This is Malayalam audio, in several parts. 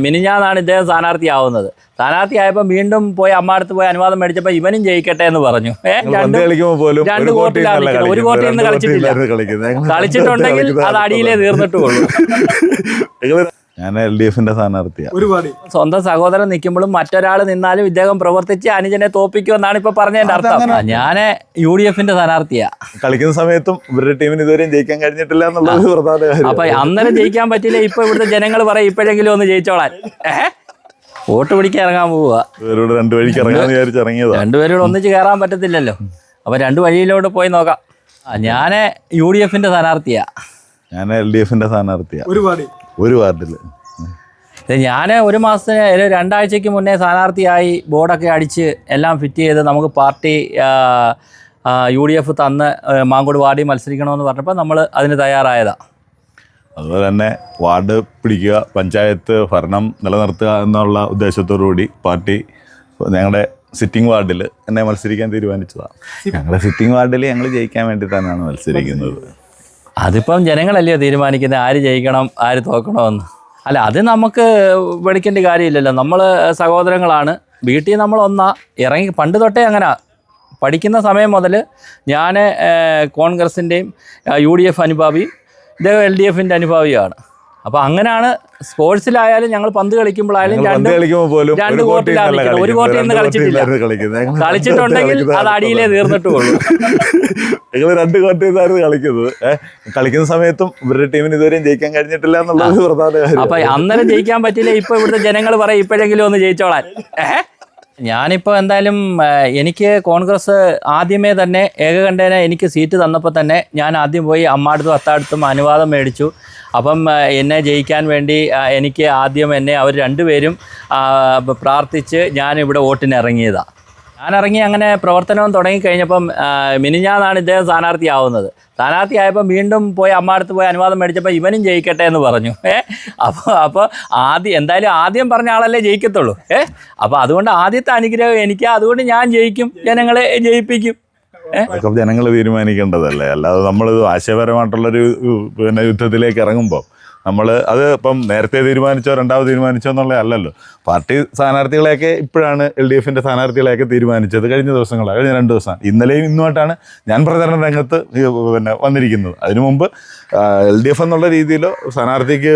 മിനിഞ്ഞാന്നാണ് ഇദ്ദേഹം സ്ഥാനാർത്ഥിയാവുന്നത്. സ്ഥാനാർത്ഥിയായപ്പോൾ വീണ്ടും പോയി അമ്മടുത്ത് പോയി അനുവാദം മേടിച്ചപ്പോൾ ഇവനും ജയിക്കട്ടെ എന്ന് പറഞ്ഞു. രണ്ട് കോർട്ടിലാണ് ഒരു കോർട്ടിൽ നിന്ന് കളിച്ചിട്ടില്ല. കളിച്ചിട്ടുണ്ടെങ്കിൽ അത് അടിയിലേ തീർന്നിട്ടുള്ളൂ. ഞാൻ LDFന്റെ സ്ഥാനാർത്ഥിയാണ്. സ്വന്തം സഹോദരൻ നിൽക്കുമ്പോഴും മറ്റൊരാൾ നിന്നാലും ഇദ്ദേഹം പ്രവർത്തിച്ച് അനുജനെ തോപ്പിക്കുമെന്നാണ് ഇപ്പൊ പറഞ്ഞതിന്റെ അർത്ഥം. ഞാൻ UDFന്റെ സ്ഥാനാർത്ഥിയാ. കളിക്കുന്ന സമയത്തും ഇവരുടെ ടീമിന് ഇതുവരെയും ജയിക്കാൻ കഴിഞ്ഞിട്ടില്ല എന്നുള്ളത് പ്രധാന കാര്യം. അപ്പൊ അന്നേരം ജയിക്കാൻ പറ്റില്ല. ഇപ്പൊ ഇവിടുത്തെ ജനങ്ങൾ പറയും ഇപ്പോഴെങ്കിലും ഒന്ന് ജയിച്ചോളാൻ. വോട്ട് പിടിക്കാൻ ഇറങ്ങാൻ പോവുക. രണ്ടു വഴിക്ക് ഇറങ്ങാന്ന് വിചാരിച്ച് ഇറങ്ങിയതാ. രണ്ടുപേരോട് ഒന്നിച്ച് കയറാൻ പറ്റത്തില്ലല്ലോ. അപ്പൊ രണ്ടു വഴിയിലോട്ട് പോയി നോക്കാം. ഞാൻ UDFന്റെ സ്ഥാനാർത്ഥിയാ. ഞാൻ LDFന്റെ സ്ഥാനാർത്ഥിയാ. ഒരു വാർഡില് ഞാൻ ഒരു മാസത്തിന് 2 ആഴ്ചയ്ക്ക് മുന്നേ സ്ഥാനാർത്ഥിയായി ബോർഡൊക്കെ അടിച്ച് എല്ലാം ഫിറ്റ് ചെയ്ത് നമുക്ക് പാർട്ടി UDF തന്ന് മാങ്കോട് വാർഡിൽ മത്സരിക്കണമെന്ന് പറഞ്ഞപ്പോൾ നമ്മൾ അതിന് തയ്യാറായതാണ്. അതുപോലെ തന്നെ വാർഡ് പിടിക്കുക, പഞ്ചായത്ത് ഭരണം നിലനിർത്തുക എന്നുള്ള ഉദ്ദേശത്തോടുകൂടി പാർട്ടി ഞങ്ങളുടെ സിറ്റിംഗ് വാർഡിൽ എന്നെ മത്സരിക്കാൻ തീരുമാനിച്ചതാണ്. ഞങ്ങളുടെ സിറ്റിംഗ് വാർഡിൽ ഞങ്ങൾ ജയിക്കാൻ വേണ്ടി തന്നെയാണ് മത്സരിക്കുന്നത്. അതിപ്പം ജനങ്ങളല്ലയോ തീരുമാനിക്കുന്നത് ആര് ജയിക്കണം ആര് തോക്കണമെന്ന്. അല്ല, അത് നമുക്ക് വിളിക്കേണ്ട കാര്യമില്ലല്ലോ. നമ്മൾ സഹോദരങ്ങളാണ്. വീട്ടിൽ നമ്മൾ ഇറങ്ങി പണ്ട് തൊട്ടേ അങ്ങനെ പഠിക്കുന്ന സമയം മുതൽ ഞാൻ കോൺഗ്രസിൻ്റെയും UDF അനുഭാവിയും ഇദ്ദേഹം LDFൻ്റെ അനുഭാവിയാണ്. അപ്പോൾ അങ്ങനെയാണ്. സ്പോർട്സിലായാലും ഞങ്ങൾ പന്ത് കളിക്കുമ്പോഴായാലും രണ്ട് കോർട്ടിലാണ്. ഒരു കോർട്ടിൽ നിന്ന് കളിച്ചിട്ടില്ല. കളിച്ചിട്ടുണ്ടെങ്കിൽ അത് അടിയിലേ തീർന്നിട്ടുള്ളൂ. ഞങ്ങൾ 2 കോർട്ടിൽ നിന്നായിരുന്നു കളിക്കുന്നത്. കളിക്കുന്ന സമയത്തും ഇവരുടെ ടീമിന് ഇതുവരെയും ജയിക്കാൻ കഴിഞ്ഞിട്ടില്ല എന്നുള്ളത് പ്രധാന കാര്യം. അപ്പൊ അന്നേരം ജയിക്കാൻ പറ്റില്ല. ഇപ്പൊ ഇവിടുത്തെ ജനങ്ങൾ പറയും ഇപ്പോഴെങ്കിലും ഒന്ന് ജയിച്ചോളാൻ. ഞാനിപ്പോൾ എന്തായാലും എനിക്ക് കോൺഗ്രസ് ആദ്യമേ തന്നെ ഏകകണ്ഠേന എനിക്ക് സീറ്റ് തന്നപ്പോൾ തന്നെ ഞാൻ ആദ്യം പോയി അമ്മാടുത്തും അത്താടുത്തും അനുവാദം മേടിച്ചു. അപ്പം എന്നെ ജയിക്കാൻ വേണ്ടി എനിക്ക് ആദ്യം എന്നെ അവർ രണ്ടുപേരും പ്രാർത്ഥിച്ച് ഞാനിവിടെ വോട്ടിന് ഇറങ്ങിയതാണ്. ഞാനിറങ്ങി അങ്ങനെ പ്രവർത്തനവും തുടങ്ങിക്കഴിഞ്ഞപ്പം മിനിഞ്ഞാന്നാണ് ഇദ്ദേഹം സ്ഥാനാർത്ഥിയാവുന്നത്. സ്ഥാനാർത്ഥിയായപ്പോൾ വീണ്ടും പോയി അമ്മടുത്ത് പോയി അനുവാദം മേടിച്ചപ്പോൾ ഇവനും ജയിക്കട്ടെ എന്ന് പറഞ്ഞു. അപ്പോൾ എന്തായാലും ആദ്യം പറഞ്ഞ ആളല്ലേ ജയിക്കത്തുള്ളൂ. അപ്പോൾ അതുകൊണ്ട് ആദ്യത്തെ അനുഗ്രഹം എനിക്ക്. അതുകൊണ്ട് ഞാൻ ജയിക്കും, ജനങ്ങളെ ജയിപ്പിക്കും. അതൊക്കെ ജനങ്ങൾ തീരുമാനിക്കേണ്ടതല്ലേ. അല്ലാതെ നമ്മൾ ആശയപരമായിട്ടുള്ളൊരു യുദ്ധത്തിലേക്ക് ഇറങ്ങുമ്പോൾ നമ്മൾ അത് ഇപ്പം നേരത്തെ തീരുമാനിച്ചോ രണ്ടാമത് തീരുമാനിച്ചോ എന്നുള്ളത് അല്ലല്ലോ. പാർട്ടി സ്ഥാനാർത്ഥികളെയൊക്കെ ഇപ്പോഴാണ് LDFന്റെ സ്ഥാനാർത്ഥികളെയൊക്കെ തീരുമാനിച്ചത്. കഴിഞ്ഞ 2 ദിവസം ഇന്നലെയും ഇന്നുമായിട്ടാണ് ഞാൻ പ്രചരണ രംഗത്ത് വന്നിരിക്കുന്നത്. അതിനു മുമ്പ് LDF എന്നുള്ള രീതിയിലോ സ്ഥാനാർത്ഥിക്ക്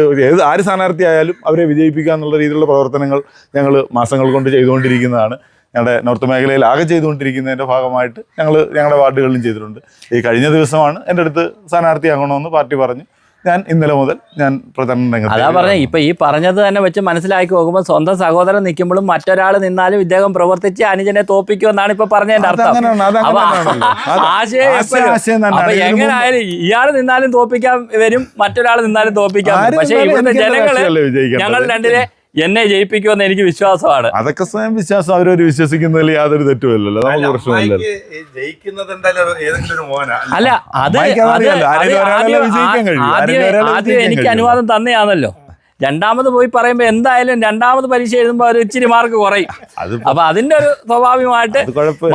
ആര് സ്ഥാനാർത്ഥിയായാലും അവരെ വിജയിപ്പിക്കുക എന്നുള്ള രീതിയിലുള്ള പ്രവർത്തനങ്ങൾ ഞങ്ങൾ മാസങ്ങൾ കൊണ്ട് ചെയ്തുകൊണ്ടിരിക്കുന്നതാണ്. ഞങ്ങളുടെ നോർത്ത് മേഖലയിൽ ആകെ ചെയ്തുകൊണ്ടിരിക്കുന്നതിൻ്റെ ഭാഗമായിട്ട് ഞങ്ങളുടെ വാർഡുകളിലും ചെയ്തിട്ടുണ്ട്. ഈ കഴിഞ്ഞ ദിവസമാണ് എൻ്റെ അടുത്ത് സ്ഥാനാർത്ഥിയാകണമെന്ന് പാർട്ടി പറഞ്ഞു. ഞാൻ ഇന്നലെ മുതൽ ഞാൻ പ്രചരണ രംഗത്ത്. അതാ പറഞ്ഞ ഇപ്പൊ ഈ പറഞ്ഞത് തന്നെ വെച്ച് മനസ്സിലാക്കി നോക്കുമ്പോൾ സ്വന്തം സഹോദരൻ നിൽക്കുമ്പോഴും മറ്റൊരാൾ നിന്നാലും ഇദ്ദേഹം പ്രവർത്തിച്ച് അനുജനെ തോപ്പിക്കുമെന്നാണ് ഇപ്പൊ പറഞ്ഞതിന്റെ അർത്ഥം. അപ്പൊ എങ്ങനെയായാലും ഇയാൾ നിന്നാലും തോപ്പിക്കാൻ വരും, മറ്റൊരാൾ നിന്നാലും തോപ്പിക്കാൻ വരും. പക്ഷെ ഇവിടുത്തെ ജനങ്ങള് ഞങ്ങൾ രണ്ടിനെ എന്നെ ജയിപ്പിക്കുമെന്ന് എനിക്ക് വിശ്വാസമാണ്. അതൊക്കെ സ്വയം വിശ്വാസം. അവരവർ വിശ്വസിക്കുന്നതിൽ യാതൊരു തെറ്റുമല്ലല്ലോ. നമുക്ക് പ്രശ്നമില്ലല്ലോ. അല്ല, അത് ആദ്യം എനിക്ക് അനുവാദം തന്നെയാണല്ലോ. രണ്ടാമത് പോയി പറയുമ്പോൾ എന്തായാലും രണ്ടാമത് പരീക്ഷ എഴുതുമ്പോൾ ഒരു ഇച്ചിരി മാർക്ക് കുറയും. അപ്പൊ അതിന്റെ ഒരു സ്വാഭാവികമായിട്ട്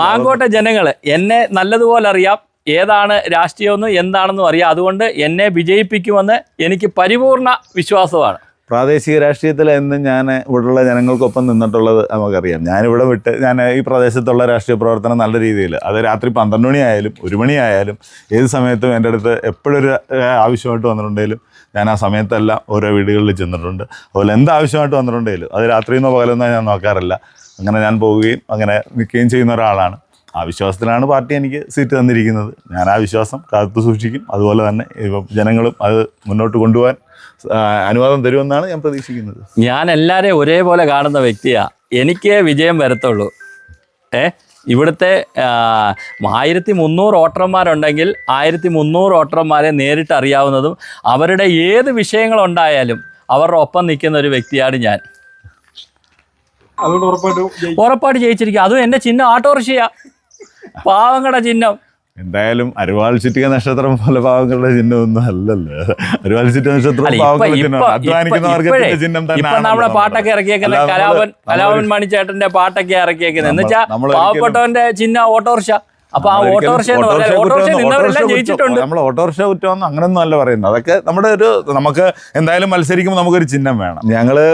മാങ്കോട്ടെ ജനങ്ങള് എന്നെ നല്ലതുപോലെ അറിയാം. ഏതാണ് രാഷ്ട്രീയമെന്നും എന്താണെന്നും അറിയാം. അതുകൊണ്ട് എന്നെ വിജയിപ്പിക്കുമെന്ന് എനിക്ക് പരിപൂർണ വിശ്വാസമാണ്. പ്രാദേശിക രാഷ്ട്രീയത്തിൽ എന്നും ഞാൻ ഇവിടെയുള്ള ജനങ്ങൾക്കൊപ്പം നിന്നിട്ടുള്ളത് നമുക്കറിയാം. ഞാനിവിടെ വിട്ട് ഞാൻ ഈ പ്രദേശത്തുള്ള രാഷ്ട്രീയ പ്രവർത്തനം നല്ല രീതിയിൽ, അത് രാത്രി 12 മണിയായാലും 1 മണിയായാലും ഏത് സമയത്തും എൻ്റെ അടുത്ത് എപ്പോഴൊരു ആവശ്യമായിട്ട് വന്നിട്ടുണ്ടെങ്കിലും ഞാൻ ആ സമയത്തെല്ലാം ഓരോ വീടുകളിൽ ചെന്നിട്ടുണ്ട്. അതുപോലെ എന്താവശ്യമായിട്ട് വന്നിട്ടുണ്ടെങ്കിലും അത് രാത്രിയെന്നോ പകലെന്നോ ഞാൻ നോക്കാറില്ല. അങ്ങനെ ഞാൻ പോവുകയും അങ്ങനെ നിൽക്കുകയും ചെയ്യുന്ന ഒരാളാണ്. ആ വിശ്വാസത്തിലാണ് പാർട്ടി എനിക്ക് സീറ്റ് തന്നിരിക്കുന്നത്. ഞാൻ ആ വിശ്വാസം കാത്തു സൂക്ഷിക്കും. അതുപോലെ തന്നെ ജനങ്ങളും അത് മുന്നോട്ട് കൊണ്ടുപോകാൻ അനുവാദം തരുമെന്നാണ് ഞാൻ പ്രതീക്ഷിക്കുന്നത്. ഞാൻ എല്ലാവരെയും ഒരേപോലെ കാണുന്ന വ്യക്തിയാണ്. എനിക്ക് വിജയം വരത്തുള്ളൂ. ഇവിടുത്തെ 1300 വോട്ടർമാരുണ്ടെങ്കിൽ 1300 വോട്ടർമാരെ നേരിട്ട് അറിയാവുന്നതും അവരുടെ ഏത് വിഷയങ്ങളുണ്ടായാലും അവരുടെ ഒപ്പം നിൽക്കുന്ന ഒരു വ്യക്തിയാണ് ഞാൻ. ഉറപ്പായിട്ട് ജയിച്ചിരിക്കും. അതും എൻ്റെ ചിഹ്നം ഓട്ടോറിക്ഷയാ, പാവങ്ങളുടെ ചിഹ്നം. എന്തായാലും അരിവാൾ ചുറ്റിക നക്ഷത്രം പോലെ പാവങ്ങളുടെ ചിഹ്നം ഒന്നും അല്ലല്ലോ. അരിവാൾ ചുറ്റിക നക്ഷത്രം നമ്മുടെ പാട്ടൊക്കെ ഇറക്കിയേക്കുന്നത് കലാപൻ മണിച്ചേട്ടന്റെ പാട്ടൊക്കെ ഇറക്കിയേക്കുന്നത് എന്ന് വെച്ചാൽ പാവപ്പെട്ടവന്റെ ചിഹ്നം ഓട്ടോറിക്ഷ. അപ്പൊ ആ ഓട്ടോറിക്ഷ എന്ന് പറഞ്ഞാൽ ഓട്ടോറിക്ഷ നിന്നവരെല്ലാം ജയിച്ചിട്ടുണ്ട്. നമ്മൾ ഓട്ടോറിക്ഷ കുറ്റമൊന്നും അങ്ങനെയൊന്നും അല്ല പറയുന്നത്. അതൊക്കെ നമ്മുടെ നമുക്ക് എന്തായാലും മത്സരിക്കുമ്പോൾ നമുക്കൊരു ചിഹ്നം വേണം. ഞങ്ങള്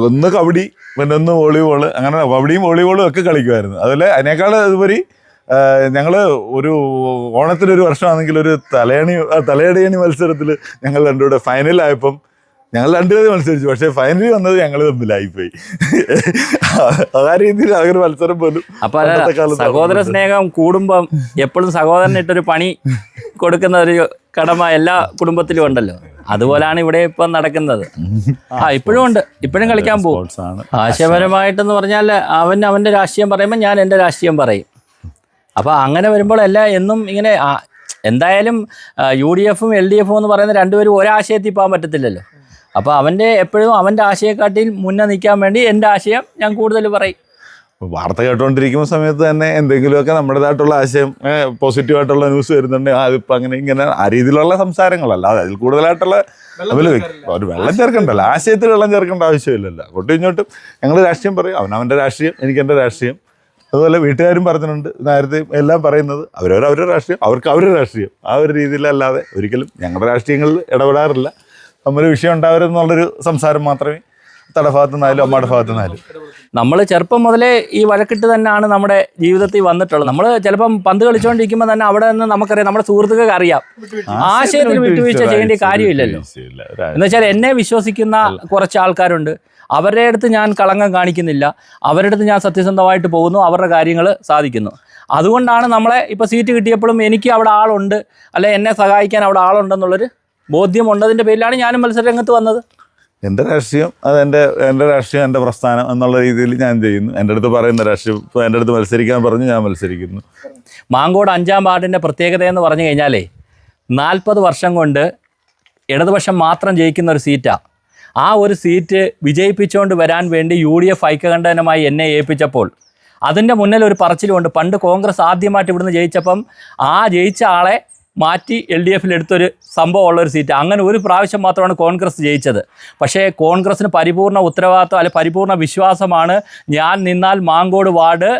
ഒന്ന് കബഡി, പിന്നെ ഒന്ന് വോളിബോള്, അങ്ങനെ കബഡിയും വോളിബോളും ഒക്കെ കളിക്കുമായിരുന്നു. അതുപോലെ അതിനേക്കാൾ ഉപരി ഞങ്ങൾ ഒരു ഓണത്തിനൊരു വർഷമാണെങ്കിൽ ഒരു തലയടിയണി മത്സരത്തിൽ ഞങ്ങൾ രണ്ടുകൂടെ ഫൈനലായപ്പം ഞങ്ങൾ രണ്ടുപേരും മത്സരിച്ചു. പക്ഷേ ഫൈനലിൽ വന്നത് ഞങ്ങൾ തമ്മിലായിപ്പോയി. ആ രീതിയിൽ ആ ഒരു മത്സരം പോലും. അപ്പൊ സഹോദര സ്നേഹം കൂടുമ്പം എപ്പോഴും സഹോദരനിട്ടൊരു പണി കൊടുക്കുന്ന ഒരു കടമ എല്ലാ കുടുംബത്തിലും ഉണ്ടല്ലോ. അതുപോലാണ് ഇവിടെ ഇപ്പം നടക്കുന്നത്. ഇപ്പോഴും ഉണ്ട്, ഇപ്പോഴും കളിക്കാൻ പോകും. ആശയപരമായിട്ടെന്ന് പറഞ്ഞാൽ അവൻ്റെ രാഷ്ട്രീയം പറയുമ്പോൾ ഞാൻ എൻ്റെ രാഷ്ട്രീയം പറയും. അപ്പോൾ അങ്ങനെ വരുമ്പോൾ എന്നും ഇങ്ങനെ എന്തായാലും UDF ഉം LDF എന്ന് പറയുന്ന രണ്ടുപേരും ഒരാശയത്തിൽ പോകാൻ പറ്റത്തില്ലല്ലോ. അപ്പോൾ എപ്പോഴും അവൻ്റെ ആശയക്കാട്ടിൽ മുന്നേ നിൽക്കാൻ വേണ്ടി എൻ്റെ ആശയം ഞാൻ കൂടുതൽ പറയും. വാർത്ത കേട്ടുകൊണ്ടിരിക്കുന്ന സമയത്ത് തന്നെ എന്തെങ്കിലുമൊക്കെ നമ്മുടേതായിട്ടുള്ള ആശയം പോസിറ്റീവായിട്ടുള്ള ന്യൂസ് വരുന്നുണ്ട്. അതിപ്പോൾ അങ്ങനെ ഇങ്ങനെ ആ രീതിയിലുള്ള സംസാരങ്ങളല്ല, അതിൽ കൂടുതലായിട്ടുള്ള ഒരു വെള്ളം ചേർക്കണ്ടല്ലോ, ആശയത്തിൽ വെള്ളം ചേർക്കേണ്ട ആവശ്യമില്ലല്ലോ. അങ്ങോട്ടും ഇങ്ങോട്ടും ഞങ്ങൾ രാഷ്ട്രീയം പറയും, അവനവൻ്റെ രാഷ്ട്രീയം, എനിക്കെൻ്റെ രാഷ്ട്രീയം. അതുപോലെ വീട്ടുകാരും പറഞ്ഞിട്ടുണ്ട്, നേരത്തെ എല്ലാം പറയുന്നത് അവരവരുടെ രാഷ്ട്രീയം, അവർക്ക് അവരുടെ രാഷ്ട്രീയം, ആ ഒരു രീതിയിലല്ലാതെ ഒരിക്കലും ഞങ്ങളുടെ രാഷ്ട്രീയങ്ങളിൽ ഇടപെടാറില്ല. നമ്മൾ വിഷയം ഉണ്ടാവരുതെന്നുള്ളൊരു സംസാരം മാത്രമേ തടഭാഗത്തു നിന്നായാലും അമ്മയുടെ ഭാഗത്തു നിന്നായാലും. നമ്മൾ ചെറുപ്പം മുതലേ ഈ വഴക്കിട്ട് തന്നെയാണ് നമ്മുടെ ജീവിതത്തിൽ വന്നിട്ടുള്ളത്. നമ്മൾ ചിലപ്പം പന്ത് കളിച്ചുകൊണ്ടിരിക്കുമ്പോൾ തന്നെ അവിടെ നിന്ന് നമുക്കറിയാം, നമ്മുടെ സുഹൃത്തുക്കൾക്ക് അറിയാം, ആശയത്തിൽ വിട്ടുവീഴ്ച ചെയ്യേണ്ട കാര്യമില്ലല്ലോ. എന്ന് വെച്ചാൽ എന്നെ വിശ്വസിക്കുന്ന കുറച്ച് ആൾക്കാരുണ്ട്, അവരുടെ അടുത്ത് ഞാൻ കളങ്കം കാണിക്കുന്നില്ല, അവരുടെ അടുത്ത് ഞാൻ സത്യസന്ധമായിട്ട് പോകുന്നു, അവരുടെ കാര്യങ്ങൾ സാധിക്കുന്നു. അതുകൊണ്ടാണ് നമ്മളെ ഇപ്പോൾ സീറ്റ് കിട്ടിയപ്പോഴും എനിക്ക് അവിടെ ആളുണ്ട്, അല്ലെ എന്നെ സഹായിക്കാൻ അവിടെ ആളുണ്ടെന്നുള്ളൊരു ബോധ്യം ഉണ്ടതിൻ്റെ പേരിലാണ് ഞാനും മത്സര രംഗത്ത് വന്നത്. എൻ്റെ രാഷ്ട്രീയം അത് എൻ്റെ രാഷ്ട്രീയം, എൻ്റെ പ്രസ്ഥാനം എന്നുള്ള രീതിയിൽ ഞാൻ ചെയ്യുന്നു. എൻ്റെ അടുത്ത് പറയുന്ന രാഷ്ട്രീയം, ഇപ്പോൾ എൻ്റെ അടുത്ത് മത്സരിക്കാൻ പറഞ്ഞ് ഞാൻ മത്സരിക്കുന്നു. മാങ്കോട് 5-ാം വാർഡിൻ്റെ പ്രത്യേകത എന്ന് പറഞ്ഞു കഴിഞ്ഞാലേ 40 വർഷം കൊണ്ട് ഇടതുപക്ഷം മാത്രം ജയിക്കുന്ന ഒരു സീറ്റാണ്. ആ ഒരു സീറ്റ് വിജയിപ്പിച്ചുകൊണ്ട് വരാൻ വേണ്ടി UDF ഐക്യകണ്ഠേനമായി എന്നെ ഏൽപ്പിച്ചപ്പോൾ അതിൻ്റെ മുന്നിൽ ഒരു പറച്ചിലുമുണ്ട്. പണ്ട് കോൺഗ്രസ് ആദ്യമായിട്ട് ഇവിടുന്ന് ജയിച്ചപ്പം ആ ജയിച്ച ആളെ മാറ്റി LDF എടുത്തൊരു സംഭവമുള്ളൊരു സീറ്റ്. അങ്ങനെ ഒരു പ്രാവശ്യം മാത്രമാണ് കോൺഗ്രസ് ജയിച്ചത്. പക്ഷേ കോൺഗ്രസ്സിന് പരിപൂർണ്ണ ഉത്തരവാദിത്വം അല്ലെ പരിപൂർണ്ണ വിശ്വാസമാണ്, ഞാൻ നിന്നാൽ മാങ്കോട് വാർഡ്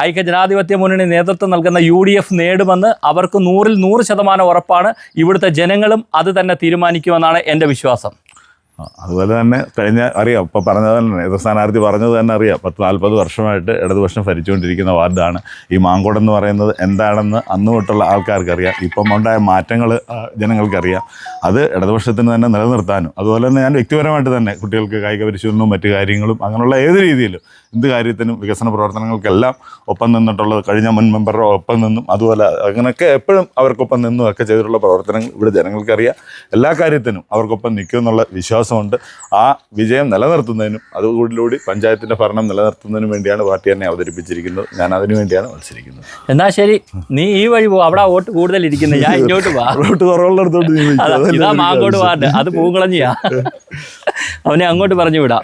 ഐക്യജനാധിപത്യ മുന്നണി നേതൃത്വം നൽകുന്ന UDF നേടുമെന്ന് അവർക്ക് 100% ഉറപ്പാണ്. ഇവിടുത്തെ ജനങ്ങളും അത് തന്നെ തീരുമാനിക്കുമെന്നാണ് എൻ്റെ വിശ്വാസം. അതുപോലെ തന്നെ അറിയാം, ഇപ്പോൾ പറഞ്ഞത് തന്നെ എതിർ സ്ഥാനാർത്ഥി പറഞ്ഞത് തന്നെ അറിയാം, 40 വർഷമായിട്ട് ഇടതുപക്ഷം ഭരിച്ചുകൊണ്ടിരിക്കുന്ന വാർഡാണ് ഈ മാങ്കോട് എന്ന് പറയുന്നത്. എന്താണെന്ന് അന്ന് തൊട്ടുള്ള ആൾക്കാർക്കറിയാം. ഇപ്പം ഉണ്ടായ മാറ്റങ്ങൾ ജനങ്ങൾക്കറിയാം. അത് ഇടതുപക്ഷത്തിന് തന്നെ നിലനിർത്താനും, അതുപോലെ തന്നെ ഞാൻ വ്യക്തിപരമായിട്ട് തന്നെ കുട്ടികൾക്ക് കായിക പരിശീലനവും മറ്റു കാര്യങ്ങളും അങ്ങനെയുള്ള ഏത് രീതിയിലും എന്ത് കാര്യത്തിനും വികസന പ്രവർത്തനങ്ങൾക്കെല്ലാം ഒപ്പം നിന്നിട്ടുള്ളത് കഴിഞ്ഞ മുൻ മെമ്പറുടെ ഒപ്പം നിന്നും, അതുപോലെ അങ്ങനെയൊക്കെ എപ്പോഴും അവർക്കൊപ്പം നിന്നും ഒക്കെ ചെയ്തിട്ടുള്ള പ്രവർത്തനങ്ങൾ ഇവിടെ ജനങ്ങൾക്കറിയാം. എല്ലാ കാര്യത്തിനും അവർക്കൊപ്പം നിൽക്കുമെന്നുള്ള വിശ്വാസമുണ്ട്. ആ വിജയം നിലനിർത്തുന്നതിനും അതുകൂടിലൂടെ പഞ്ചായത്തിൻ്റെ ഭരണം നിലനിർത്തുന്നതിനും വേണ്ടിയാണ് പാർട്ടി തന്നെ അവതരിപ്പിച്ചിരിക്കുന്നത്. ഞാൻ അതിനു വേണ്ടിയാണ് മത്സരിക്കുന്നത്. എന്നാ ശരി, നീ ഈ വഴി പോ, അവിടെ വോട്ട് കൂടുതൽ ഇരിക്കുന്നത്, ഞാൻ ഇങ്ങോട്ട് വോട്ട് കുറവുള്ളിടത്തോട്ട് ഇതാ മാങ്കോട് വാർഡ്, അത് പൂങ്കുളഞ്ഞിയാ, അവനെ അങ്ങോട്ട് പറഞ്ഞു വിടാം.